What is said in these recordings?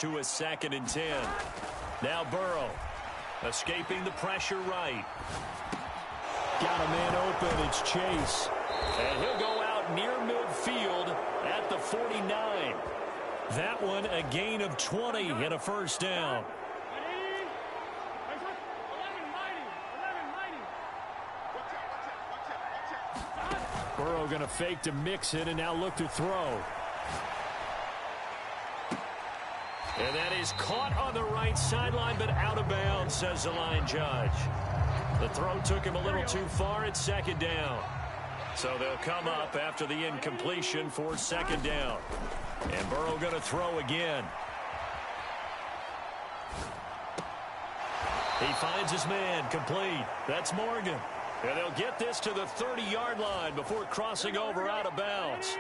to a 2nd and 10. Now Burrow escaping the pressure right. Got a man open. It's Chase. And he'll go out near midfield at the 49. That one a gain of 20 and a first down. Burrow going to fake to mix it and now look to throw. And that is caught on the right sideline, but out of bounds, says the line judge. The throw took him a little too far. It's 2nd down. So they'll come up after the incompletion for 2nd down. And Burrow going to throw again. He finds his man complete. That's Morgan. And they'll get this to the 30-yard line before crossing over out of bounds.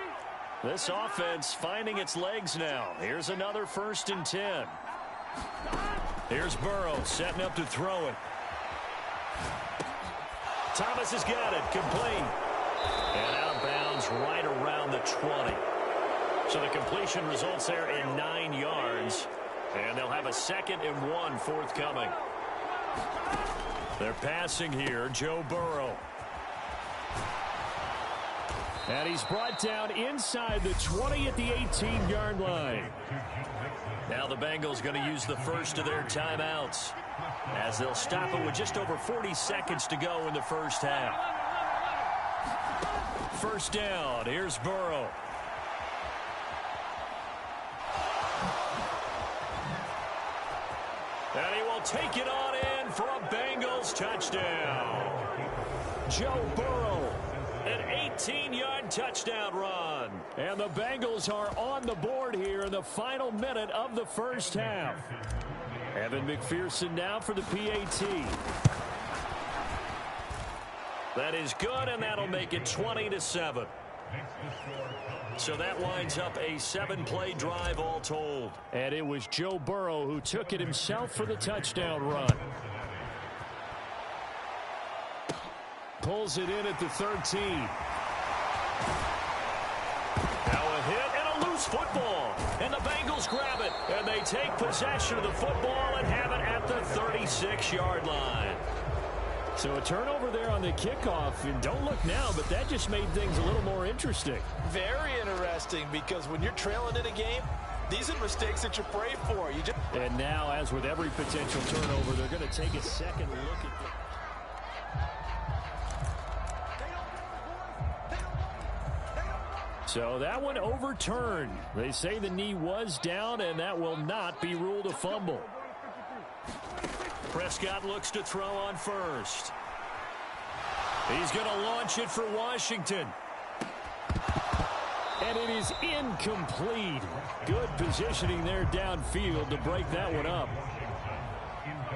This offense finding its legs now. Here's another 1st and 10. Here's Burrow setting up to throw it. Thomas has got it. Complete. And out of bounds right around the 20. So the completion results there in 9 yards. And they'll have a 2nd and 1 forthcoming. They're passing here, Joe Burrow. And he's brought down inside the 20 at the 18-yard line. Now the Bengals going to use the first of their timeouts as they'll stop it with just over 40 seconds to go in the first half. First down, here's Burrow. And he will take it on in for a Bengals touchdown. Joe Burrow, an 18-yard touchdown run. And the Bengals are on the board here in the final minute of the first half. Evan McPherson now for the PAT. That is good, and that'll make it 20-7. So that winds up a 7-play drive all told. And it was Joe Burrow who took it himself for the touchdown run. Pulls it in at the 13. Now a hit and a loose football. And the Bengals grab it. And they take possession of the football and have it at the 36-yard line. So a turnover there on the kickoff. And don't look now, but that just made things a little more interesting. Very interesting, because when you're trailing in a game, these are mistakes that you pray for. And now, as with every potential turnover, they're going to take a second look at the... So that one overturned. They say the knee was down, and that will not be ruled a fumble. Prescott looks to throw on first. He's going to launch it for Washington. And it is incomplete. Good positioning there downfield to break that one up.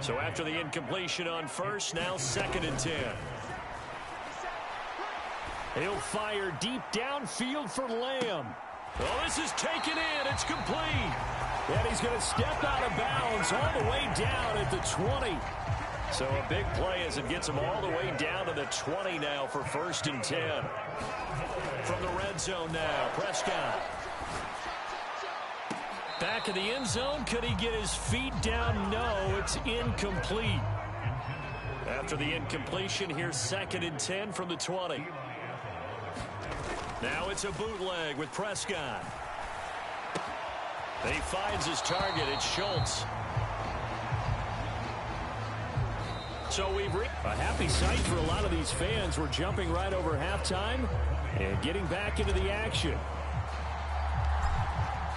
So after the incompletion on first, now 2nd and 10. He'll fire deep downfield for Lamb. Oh, this is taken in. It's complete. And he's going to step out of bounds all the way down at the 20. So a big play as it gets him all the way down to the 20 now for 1st and 10. From the red zone now, Prescott. Back in the end zone. Could he get his feet down? No, it's incomplete. After the incompletion, here's 2nd and 10 from the 20. Now it's a bootleg with Prescott. He finds his target. It's Schultz. So we've reached a happy sight for a lot of these fans. We're jumping right over halftime and getting back into the action.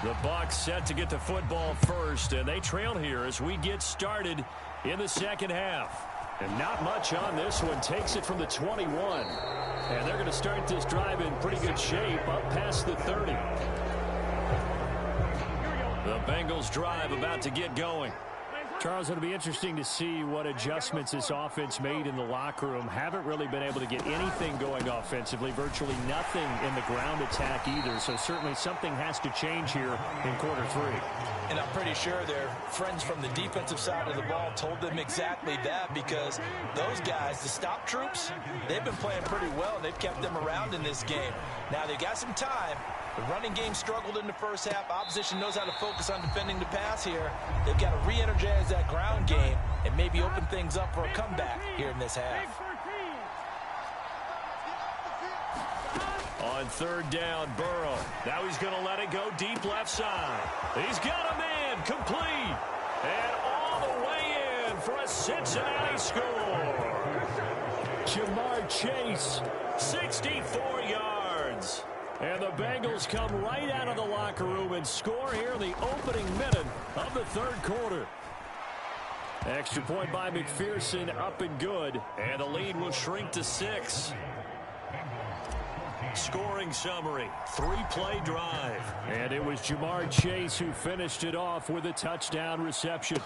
The Bucs set to get the football first, and they trail here as we get started in the second half. And not much on this one. Takes it from the 21. And they're going to start this drive in pretty good shape up past the 30. The Bengals drive about to get going. Charles, it'll be interesting to see what adjustments this offense made in the locker room. Haven't really been able to get anything going offensively. Virtually nothing in the ground attack either. So certainly something has to change here in quarter 3. And I'm pretty sure their friends from the defensive side of the ball told them exactly that, because those guys, the stop troops, they've been playing pretty well. They've kept them around in this game. Now they've got some time, The running game struggled in the first half. Opposition knows how to focus on defending the pass here. They've got to re-energize that ground game and maybe open things up for a comeback here in this half. On third down, Burrow. Now he's going to let it go deep left side. He's got a man complete. And all the way in for a Cincinnati score. Jamar Chase, 64 yards. And the Bengals come right out of the locker room and score here in the opening minute of the third quarter. Extra point by McPherson, up and good. And the lead will shrink to 6. Scoring summary, 3-play drive. And it was Jamar Chase who finished it off with a touchdown reception.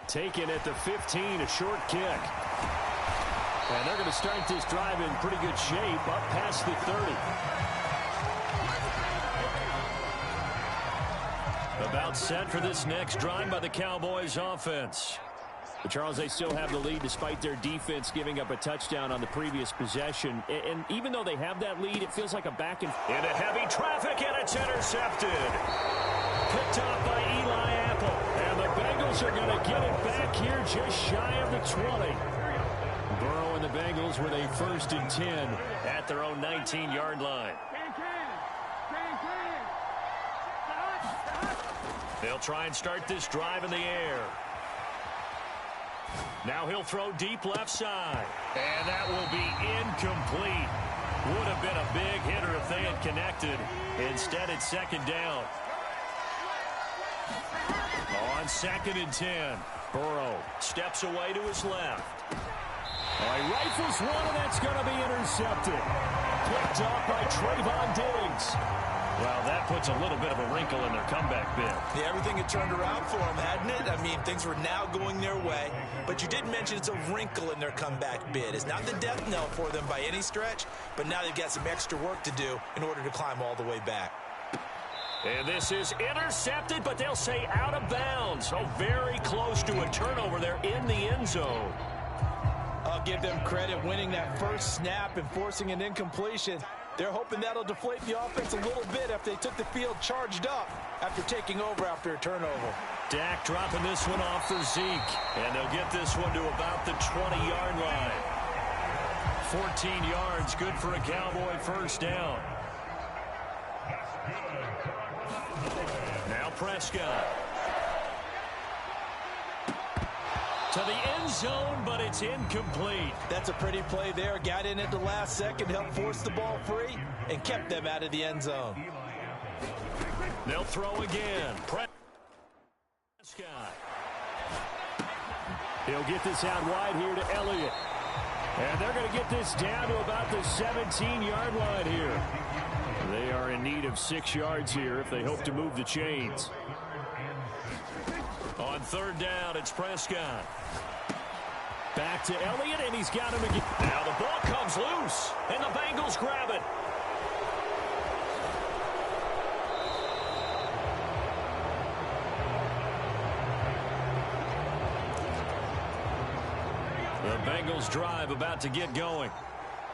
Taken at the 15, a short kick. And they're going to start this drive in pretty good shape, up past the 30. About set for this next drive by the Cowboys offense. But Charles, they still have the lead despite their defense giving up a touchdown on the previous possession. And even though they have that lead, it feels like a back and into heavy traffic, and it's intercepted. Picked off by Eli Apple. And the Bengals are going to get it back here just shy of the 20. Burrow and the Bengals with a 1st and 10 at their own 19-yard line. They'll try and start this drive in the air. Now he'll throw deep left side. And that will be incomplete. Would have been a big hitter if they had connected. Instead, it's 2nd down. On 2nd and 10. Burrow steps away to his left. He rifles one, and that's going to be intercepted. Picked off by Trayvon Diggs. Well, that puts a little bit of a wrinkle in their comeback bid. Yeah, everything had turned around for them, hadn't it? I mean, things were now going their way. But you did mention it's a wrinkle in their comeback bid. It's not the death knell for them by any stretch, but now they've got some extra work to do in order to climb all the way back. And this is intercepted, but they'll say out of bounds. So very close to a turnover there in the end zone. I'll give them credit winning that first snap and forcing an incompletion. They're hoping that'll deflate the offense a little bit after they took the field charged up after taking over after a turnover. Dak dropping this one off for Zeke. And they'll get this one to about the 20-yard line. 14 yards, good for a Cowboy 1st down. Now Prescott. To the end zone, but it's incomplete. That's a pretty play there. Got in at the last second, helped force the ball free, and kept them out of the end zone. They'll throw again. Prescott. He'll get this out wide here to Elliott. And they're going to get this down to about the 17-yard line here. They are in need of 6 yards here if they hope to move the chains. On 3rd down, it's Prescott. Back to Elliott, and he's got him again. Now the ball comes loose, and the Bengals grab it. The Bengals drive about to get going.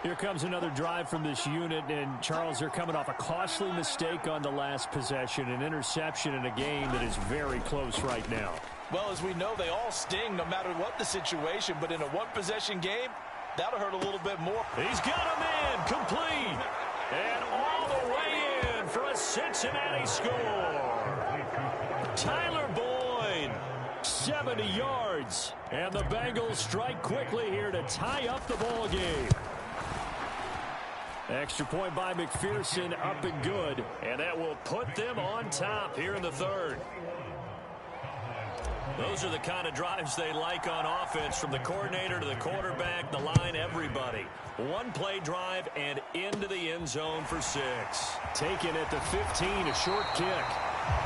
Here comes another drive from this unit, and Charles, they're coming off a costly mistake on the last possession, an interception in a game that is very close right now. Well, as we know, they all sting no matter what the situation, but in a one-possession game, that'll hurt a little bit more. He's got a man complete, and all the way in for a Cincinnati score. Tyler Boyd, 70 yards, and the Bengals strike quickly here to tie up the ball game. Extra point by McPherson, up and good. And that will put them on top here in the 3rd. Those are the kind of drives they like on offense, from the coordinator to the quarterback, the line, everybody. 1-play drive and into the end zone for 6. Taken at the 15, a short kick.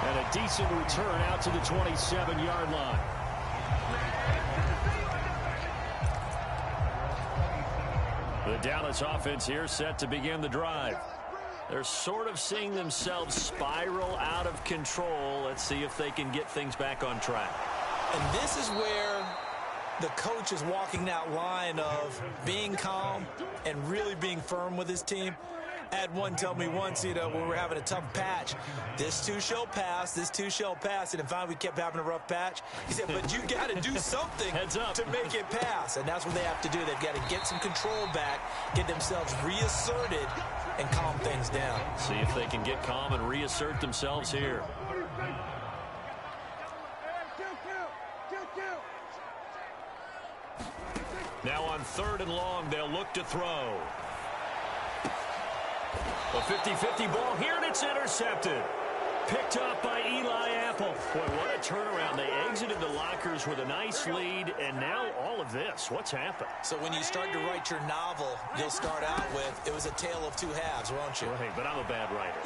And a decent return out to the 27-yard line. The Dallas offense here set to begin the drive. They're sort of seeing themselves spiral out of control. Let's see if they can get things back on track. And this is where the coach is walking that line of being calm and really being firm with his team. Had one tell me once, when we were having a tough patch, this too shall pass, this too shall pass. And finally we kept having a rough patch. He said, but you got to do something to make it pass. And that's what they have to do. They've got to get some control back, get themselves reasserted, and calm things down. See if they can get calm and reassert themselves here. Now on 3rd and long, they'll look to throw. A 50-50 ball here, and it's intercepted. Picked up by Eli Apple. Boy, what a turnaround. They exited the lockers with a nice lead, and now all of this. What's happened? So when you start to write your novel, you'll start out with, it was a tale of two halves, won't you? Right, but I'm a bad writer.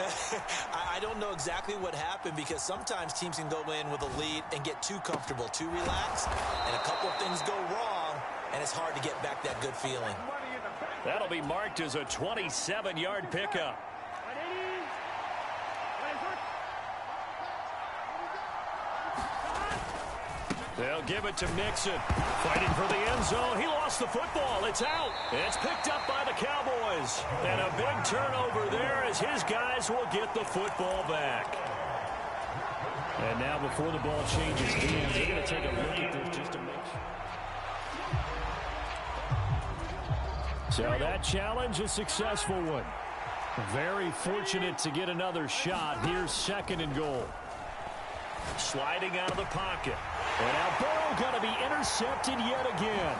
I don't know exactly what happened, because sometimes teams can go in with a lead and get too comfortable, too relaxed, and a couple of things go wrong, and it's hard to get back that good feeling. That'll be marked as a 27-yard pickup. They'll give it to Mixon. Fighting for the end zone. He lost the football. It's out. It's picked up by the Cowboys. And a big turnover there as his guys will get the football back. And now before the ball changes hands, they're going to take a look at this just to make sure. So that challenge, a successful one. Very fortunate to get another shot. Here's 2nd and goal. Sliding out of the pocket. And now Burrow going to be intercepted yet again.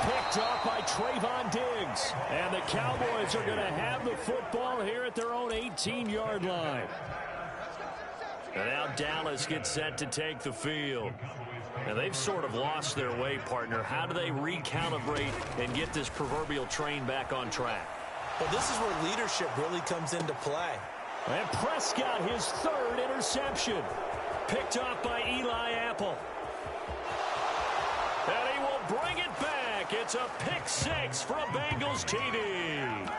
Picked up by Trayvon Diggs. And the Cowboys are going to have the football here at their own 18-yard line. And now Dallas gets set to take the field. And they've sort of lost their way, partner. How do they recalibrate and get this proverbial train back on track? Well, this is where leadership really comes into play. And Prescott, his 3rd interception. Picked up by Eli Apple. And he will bring it back. It's a pick 6 from Bengals TD.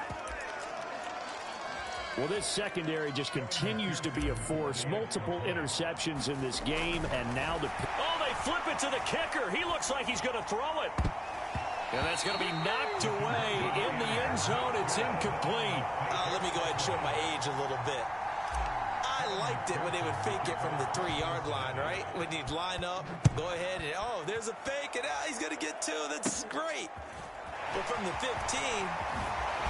Well, this secondary just continues to be a force. Multiple interceptions in this game, and now the... Oh, they flip it to the kicker. He looks like he's going to throw it. And that's going to be knocked away in the end zone. It's incomplete. Let me go ahead and show my age a little bit. I liked it when they would fake it from the 3-yard line, right? When you'd line up, go ahead, and, oh, there's a fake, and he's going to get 2. That's great. But from the 15...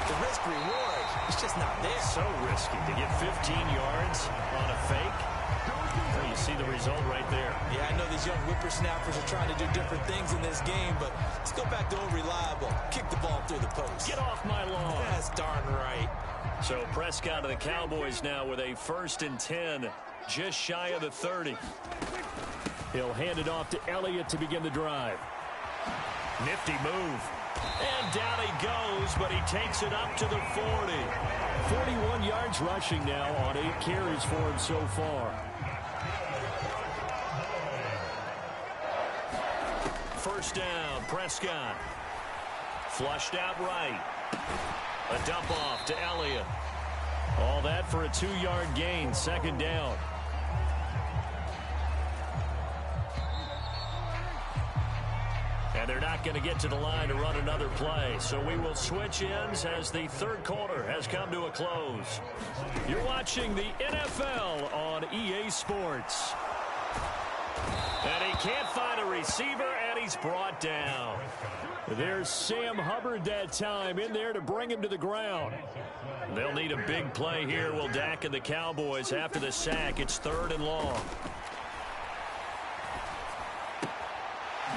the risk-reward, it's just not there. So risky to get 15 yards on a fake. Well, you see the result right there. Yeah, I know these young whippersnappers are trying to do different things in this game, but let's go back to old reliable. Kick the ball through the post. Get off my lawn. That's darn right. So Prescott of the Cowboys now with a 1st and 10, just shy of the 30. He'll hand it off to Elliott to begin the drive. Nifty move. And down he goes, but he takes it up to the 40. 41 yards rushing now on 8 carries for him so far. First down, Prescott. Flushed out right. A dump off to Elliott. All that for a 2-yard gain, 2nd down. And they're not going to get to the line to run another play. So we will switch ends as the 3rd quarter has come to a close. You're watching the NFL on EA Sports. And he can't find a receiver, and he's brought down. There's Sam Hubbard that time in there to bring him to the ground. They'll need a big play here, will Dak and the Cowboys after the sack. It's 3rd and long.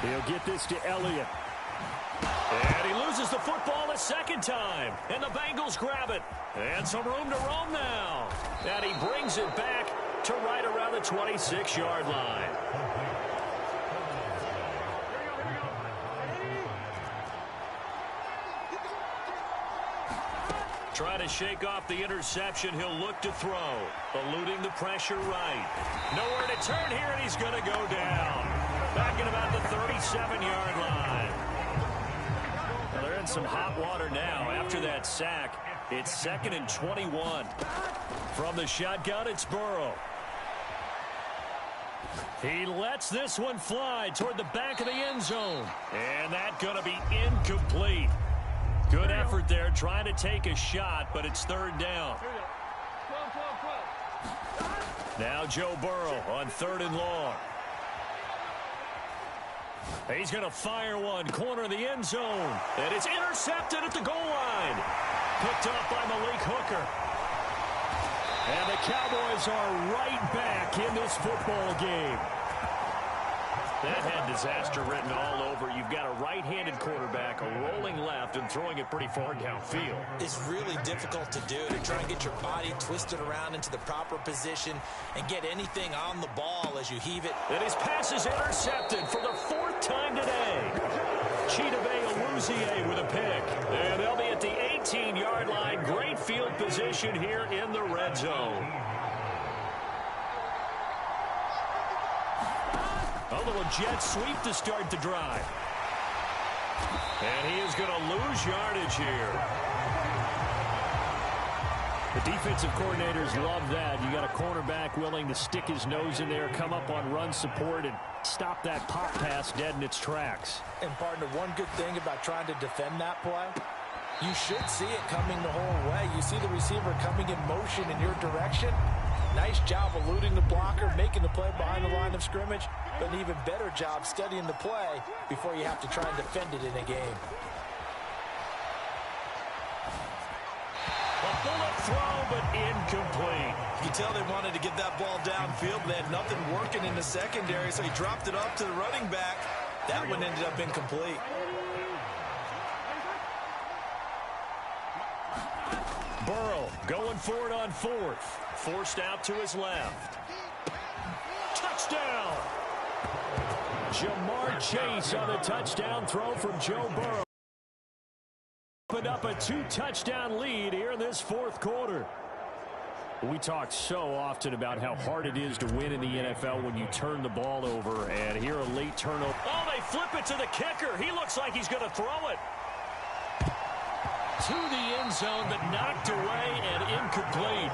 He'll get this to Elliott. And he loses the football a 2nd time. And the Bengals grab it. And some room to roam now. And he brings it back to right around the 26-yard line. Trying to shake off the interception. He'll look to throw. Eluding the pressure right. Nowhere to turn here, and he's going to go down. Back at about the 37-yard line. Well, they're in some hot water now after that sack. It's 2nd and 21. From the shotgun, it's Burrow. He lets this one fly toward the back of the end zone. And that's going to be incomplete. Good effort there, trying to take a shot, but it's third down. Now Joe Burrow on 3rd and long. He's going to fire one, corner of the end zone. And it's intercepted at the goal line. Picked off by Malik Hooker. And the Cowboys are right back in this football game. That had disaster written all over. You've got a right-handed quarterback, a rolling left, and throwing it pretty far downfield. It's really difficult to do, to try and get your body twisted around into the proper position and get anything on the ball as you heave it. And his pass is intercepted for the 4th time today. Chidobe Awuzie with a pick. And they'll be at the 18-yard line. Great field position here in the red zone. A little jet sweep to start the drive. And he is going to lose yardage here. The defensive coordinators love that. You got a cornerback willing to stick his nose in there, come up on run support, and stop that pop pass dead in its tracks. And, partner, one good thing about trying to defend that play, you should see it coming the whole way. You see the receiver coming in motion in your direction. Nice job eluding the blocker, making the play behind the line of scrimmage, but an even better job studying the play before you have to try and defend it in a game. A bullet throw, but incomplete. You can tell they wanted to get that ball downfield. They had nothing working in the secondary, so he dropped it up to the running back. That one ended up incomplete. Burrow going for it on 4th. Forced out to his left. Touchdown! Jamar Chase on the touchdown throw from Joe Burrow. Opened up a 2-touchdown lead here in this 4th quarter. We talk so often about how hard it is to win in the NFL when you turn the ball over, and here a late turnover. Oh, they flip it to the kicker. He looks like he's going to throw it to the end zone, but knocked away and incomplete.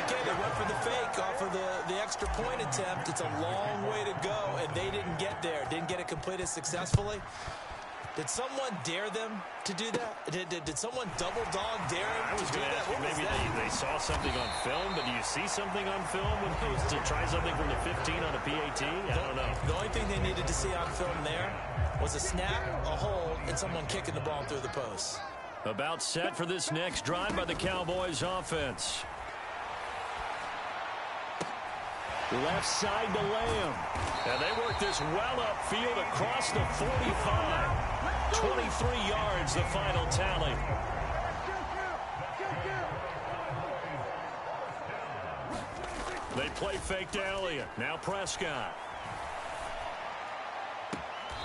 Okay, they went for the fake off of the extra point attempt. It's a long way to go, and they didn't get there. Didn't get it completed successfully. Did someone dare them to do that? Did someone double dog dare them I was to do going to that? ask you, maybe they saw something on film, but do you see something on film when it was to try something from the 15 on a PAT? I don't know. The only thing they needed to see on film there was a snap, a hold, and someone kicking the ball through the post. About set for this next drive by the Cowboys offense. Left side to Lamb. And they work this well upfield across the 45. 23 yards, the final tally. They play fake to Elliott. Now Prescott.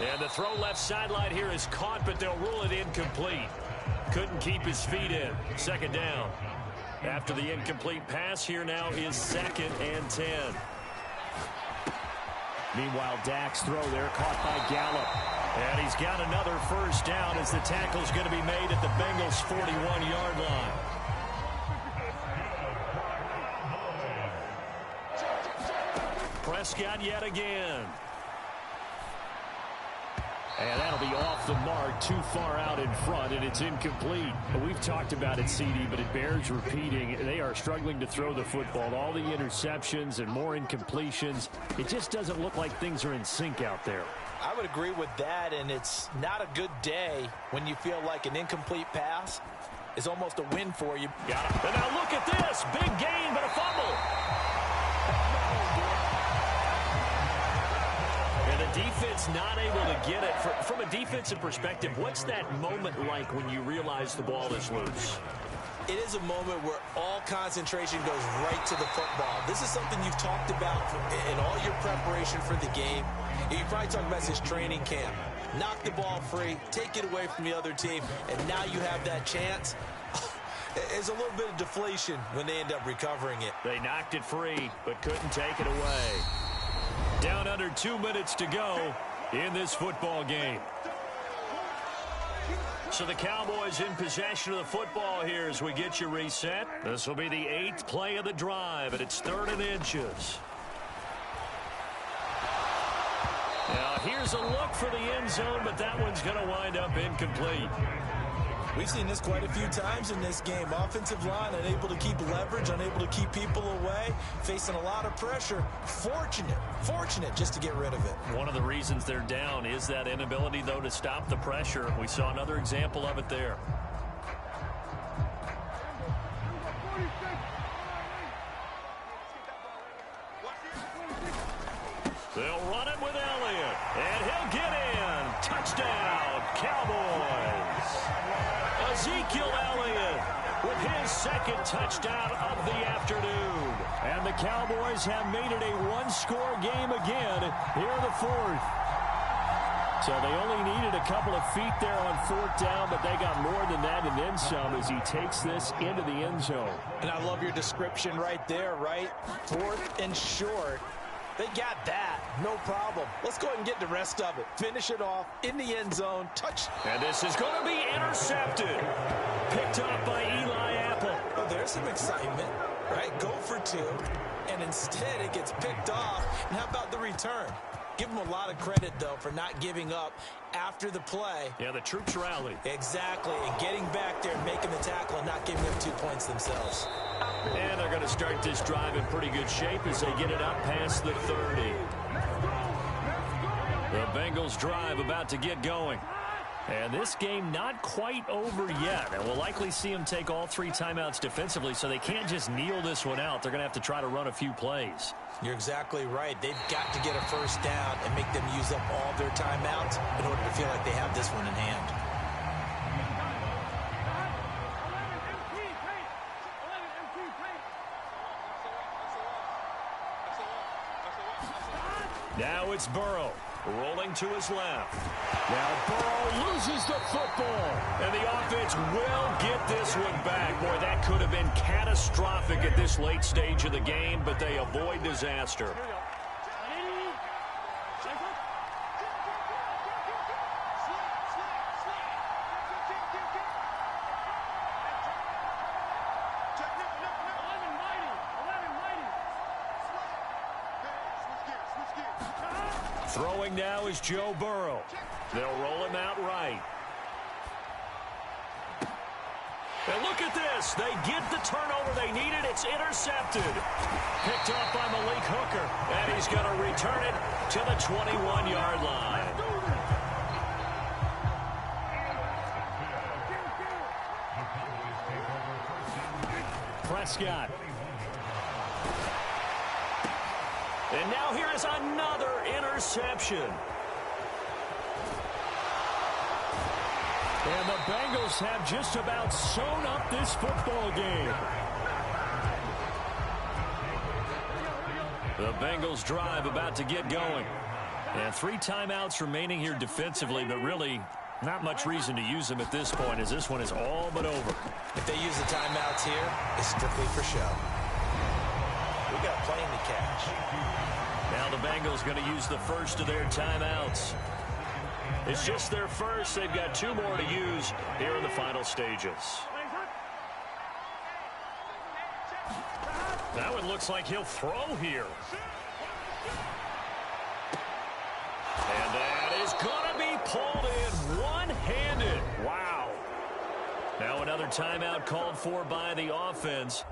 And the throw left sideline here is caught, but they'll rule it incomplete. Couldn't keep his feet in. 2nd down. After the incomplete pass, here now is 2nd and 10. Meanwhile, Dak's throw there caught by Gallup. And he's got another 1st down as the tackle's going to be made at the Bengals' 41-yard line. Prescott yet again. And that'll be off the mark, too far out in front, and it's incomplete. We've talked about it, CD, but it bears repeating. They are struggling to throw the football. All the interceptions and more incompletions. It just doesn't look like things are in sync out there. I would agree with that, and it's not a good day when you feel like an incomplete pass is almost a win for you. Got it. And now look at this. Big gain, but a fumble. And the defense not able to get it. From a defensive perspective, what's that moment like when you realize the ball is loose? It is a moment where all concentration goes right to the football. This is something you've talked about in all your preparation for the game. You probably talked about this training camp. Knock the ball free, take it away from the other team, and now you have that chance. There's a little bit of deflation when they end up recovering it. They knocked it free, but couldn't take it away. Down under 2 minutes to go in this football game. So the Cowboys in possession of the football here as we get you reset. This will be the 8th play of the drive, and it's 3rd and inches. Now here's a look for the end zone, but that one's going to wind up incomplete. We've seen this quite a few times in this game. Offensive line unable to keep leverage, unable to keep people away, facing a lot of pressure. Fortunate just to get rid of it. One of the reasons they're down is that inability, though, to stop the pressure. We saw another example of it there. They'll run it with Elliott, and he'll get in. Touchdown, Cowboys. Ezekiel Elliott with his second touchdown of the afternoon. And the Cowboys have made it a one-score game again here in the fourth. So they only needed a couple of feet there on fourth down, but they got more than that and then some as he takes this into the end zone. And I love your description right there, right? Fourth and short. They got that. No problem. Let's go ahead and get the rest of it. Finish it off in the end zone. Touch. And this is going to be intercepted. Picked up by Eli Apple. Oh, there's some excitement, right? Go for two. And instead it gets picked off. And how about the return? Give them a lot of credit, though, for not giving up after the play. Yeah, the troops rallied. Exactly. And getting back there and making the tackle and not giving up 2 points themselves. And they're going to start this drive in pretty good shape as they get it up past the 30. The Bengals drive about to get going. And this game not quite over yet. And we'll likely see them take all 3 timeouts defensively, so they can't just kneel this one out. They're going to have to try to run a few plays. You're exactly right. They've got to get a first down and make them use up all their timeouts in order to feel like they have this one in hand. Now it's Burrow rolling to his left. Now Burrow loses the football. And the offense will get this one back. Boy, that could have been catastrophic at this late stage of the game, but they avoid disaster. Throwing now is Joe Burrow. They'll roll him out right. And look at this. They get the turnover they needed. It's intercepted. Picked up by Malik Hooker. And he's going to return it to the 21-yard line. Prescott. And now here is another interception. And the Bengals have just about sewn up this football game. The Bengals drive about to get going. And 3 timeouts remaining here defensively, but really not much reason to use them at this point as this one is all but over. If they use the timeouts here, it's strictly for show. We got plenty to catch. Now the Bengals going to use the first of their timeouts. It's just their first. They've got 2 more to use here in the final stages. That one looks like he'll throw here. And that is going to be pulled in one-handed. Wow. Now another timeout called for by the offense.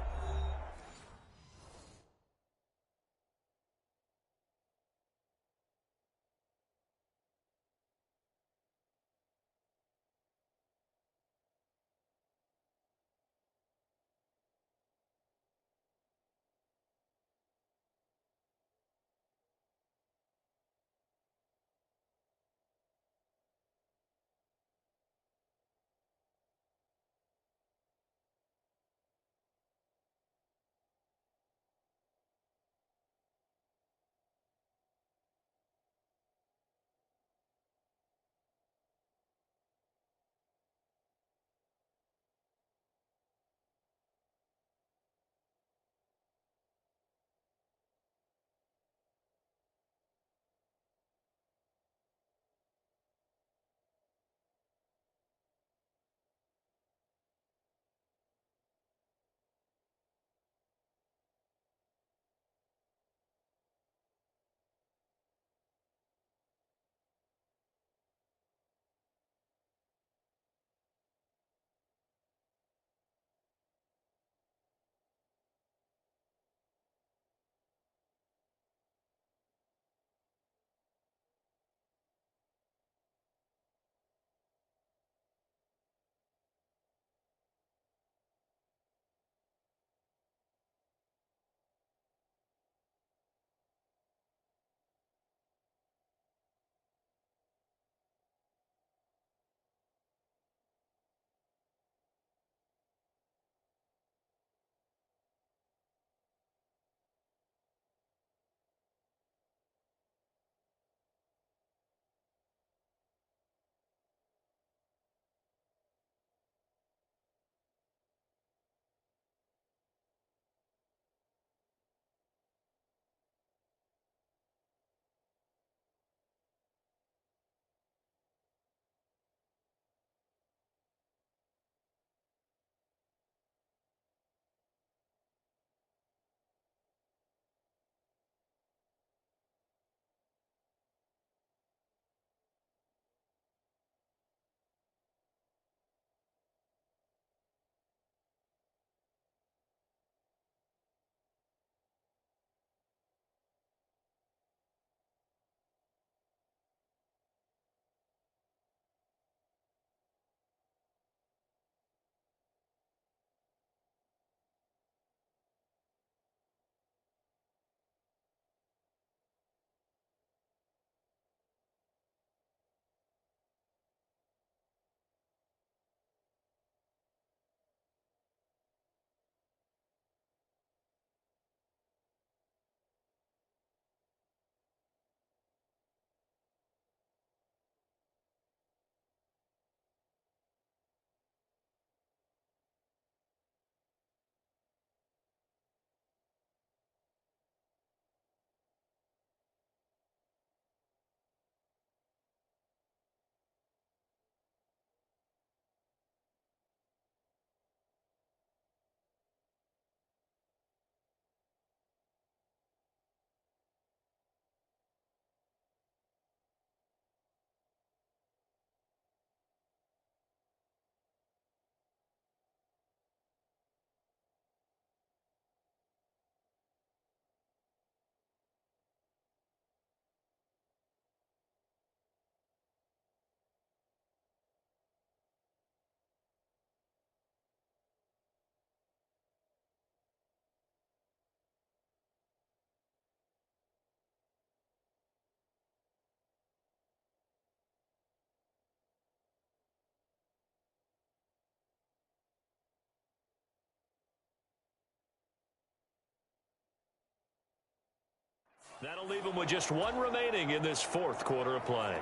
That'll leave them with just one remaining in this fourth quarter of play.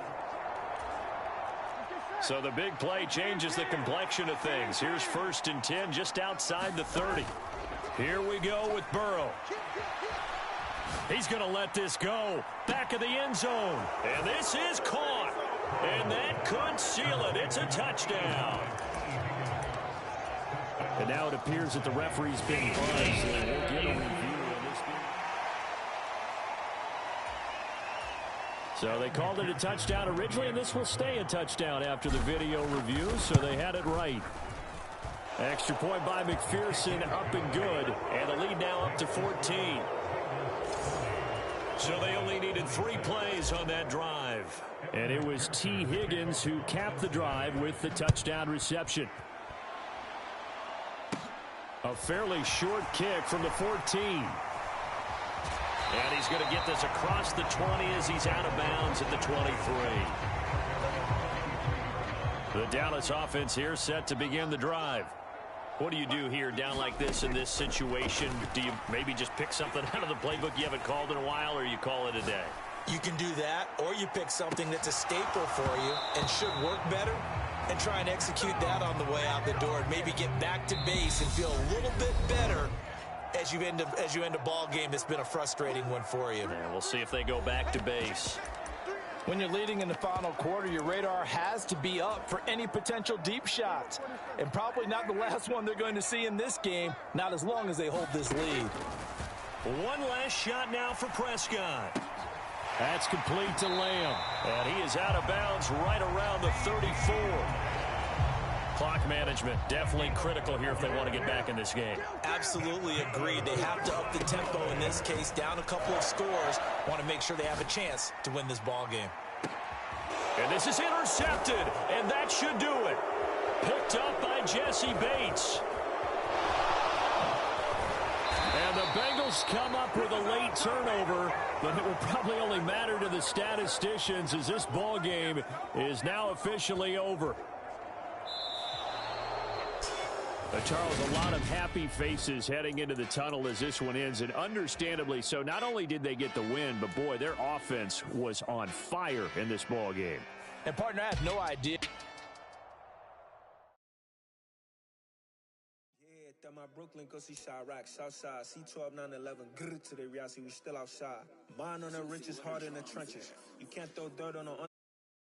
So the big play changes the complexion of things. Here's 1st and 10 just outside the 30. Here we go with Burrow. He's going to let this go. Back of the end zone. And this is caught. And that could seal it. It's a touchdown. And now it appears that the referee's been buzzed. And we'll get a review of this game. So they called it a touchdown originally, and this will stay a touchdown after the video review, so they had it right. Extra point by McPherson, up and good, and the lead now up to 14. So they only needed 3 plays on that drive. And it was T. Higgins who capped the drive with the touchdown reception. A fairly short kick from the 14. And he's going to get this across the 20 as he's out of bounds at the 23. The Dallas offense here set to begin the drive. What do you do here down like this in this situation? Do you maybe just pick something out of the playbook you haven't called in a while, or you call it a day? You can do that, or you pick something that's a staple for you and should work better and try and execute that on the way out the door and maybe get back to base and feel a little bit better as you end a ball game that's been a frustrating one for you. Yeah, we'll see if they go back to base. When you're leading in the final quarter, your radar has to be up for any potential deep shots. And probably not the last one they're going to see in this game, not as long as they hold this lead. One last shot now for Prescott. That's complete to Lamb. And he is out of bounds right around the 34. Clock management definitely critical here if they want to get back in this game. Absolutely agreed. They have to up the tempo in this case, down a couple of scores. Want to make sure they have a chance to win this ball game. And this is intercepted, and that should do it. Picked up by Jesse Bates. And the Bengals come up with a late turnover, but it will probably only matter to the statisticians as this ball game is now officially over. Charles, a lot of happy faces heading into the tunnel as this one ends, and understandably so. Not only did they get the win, but boy, their offense was on fire in this ball game. And partner, I have no idea. Yeah, my Brooklyn, go see Shy Rock, Southside, C12, 911, grr to the reality, we still outside. Mine on the richest, heart in the trenches. You can't throw dirt on the